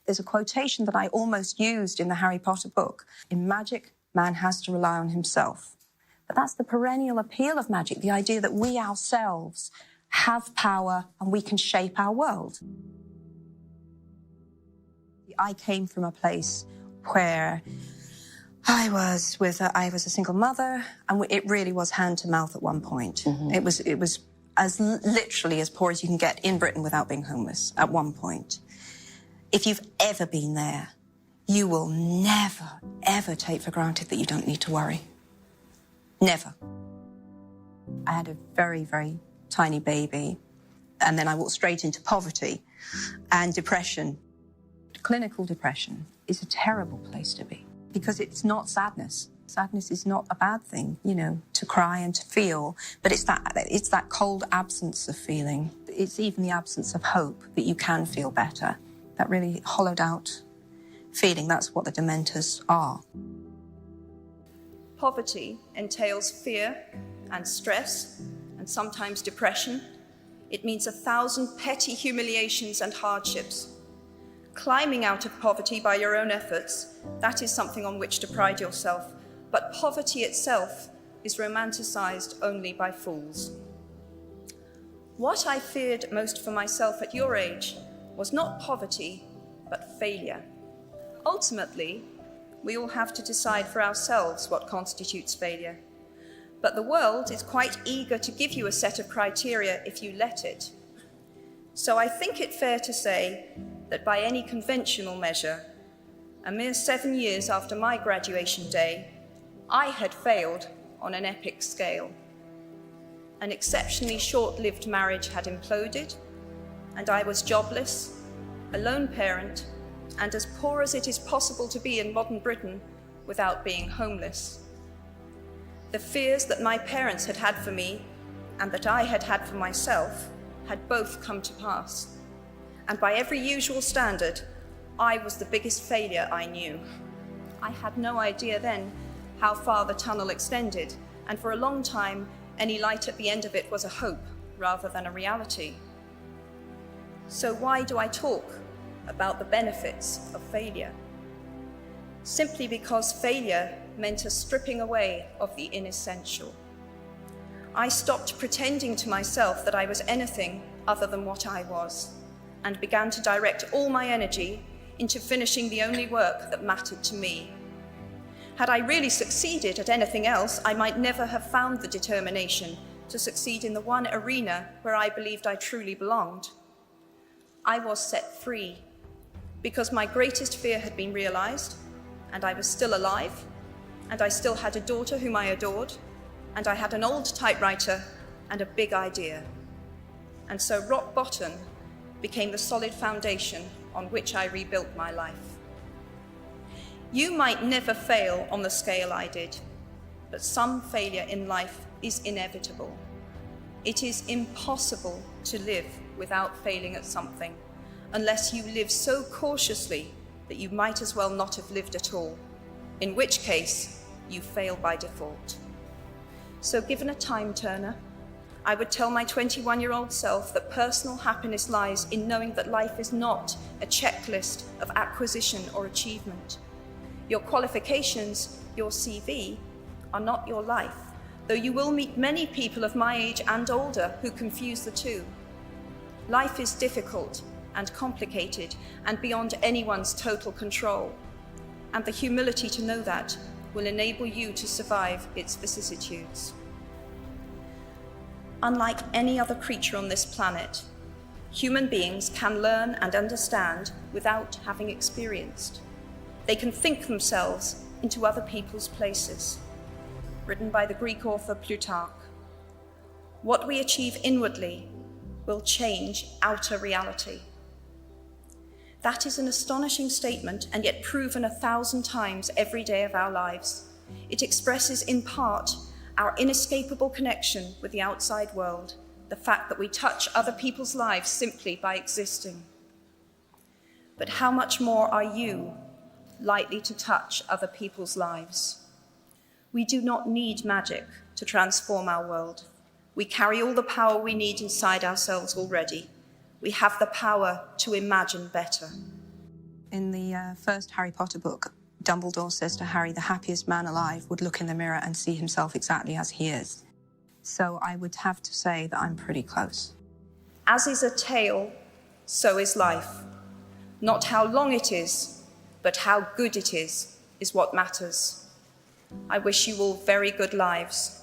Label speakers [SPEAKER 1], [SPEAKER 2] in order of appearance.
[SPEAKER 1] There's a quotation that I almost used in the Harry Potter book. In magic, man has to rely on himself. But that's the perennial appeal of magic, the idea that we ourselves have power and we can shape our world. I came from a place where I was a single mother, and it really was hand to mouth at one point. Mm-hmm. It was as literally as poor as you can get in Britain without being homeless at one point. If you've ever been there, you will never, ever take for granted that you don't need to worry. Never. I had a very, very tiny baby, and then I walked straight into poverty and depression. Clinical depression is a terrible place to be because it's not sadness. Sadness is not a bad thing, to cry and to feel, but it's that cold absence of feeling. It's even the absence of hope that you can feel better. That really hollowed out feeling, that's what the Dementors are.
[SPEAKER 2] Poverty entails fear and stress and sometimes depression. It means 1,000 petty humiliations and hardships. Climbing out of poverty by your own efforts, that is something on which to pride yourself. But poverty itself is romanticized only by fools. What I feared most for myself at your age was not poverty, but failure. Ultimately, we all have to decide for ourselves what constitutes failure. But the world is quite eager to give you a set of criteria if you let it. So I think it fair to say that by any conventional measure, a mere 7 years after my graduation day, I had failed on an epic scale. An exceptionally short-lived marriage had imploded, and I was jobless, a lone parent, and as poor as it is possible to be in modern Britain without being homeless. The fears that my parents had had for me and that I had had for myself had both come to pass. And by every usual standard, I was the biggest failure I knew. I had no idea then how far the tunnel extended, and for a long time, any light at the end of it was a hope rather than a reality. So why do I talk about the benefits of failure? Simply because failure meant a stripping away of the inessential. I stopped pretending to myself that I was anything other than what I was, and began to direct all my energy into finishing the only work that mattered to me. Had I really succeeded at anything else, I might never have found the determination to succeed in the one arena where I believed I truly belonged. I was set free because my greatest fear had been realized, and I was still alive, and I still had a daughter whom I adored, and I had an old typewriter and a big idea. And so rock bottom became the solid foundation on which I rebuilt my life. You might never fail on the scale I did, but some failure in life is inevitable. It is impossible to live without failing at something, unless you live so cautiously that you might as well not have lived at all, in which case you fail by default. So given a time turner, I would tell my 21-year-old self that personal happiness lies in knowing that life is not a checklist of acquisition or achievement. Your qualifications, your CV, are not your life, though you will meet many people of my age and older who confuse the two. Life is difficult and complicated and beyond anyone's total control, and the humility to know that will enable you to survive its vicissitudes. Unlike any other creature on this planet, human beings can learn and understand without having experienced. They can think themselves into other people's places. Written by the Greek author Plutarch. What we achieve inwardly will change outer reality. That is an astonishing statement, and yet proven 1,000 times every day of our lives. It expresses in part our inescapable connection with the outside world, the fact that we touch other people's lives simply by existing. But how much more are you likely to touch other people's lives? We do not need magic to transform our world. We carry all the power we need inside ourselves already. We have the power to imagine better.
[SPEAKER 1] in the first Harry Potter book, Dumbledore says to Harry, the happiest man alive would look in the mirror and see himself exactly as he is. So I would have to say that I'm pretty close.
[SPEAKER 2] As is a tale, so is life. Not how long it is, but how good it is what matters. I wish you all very good lives.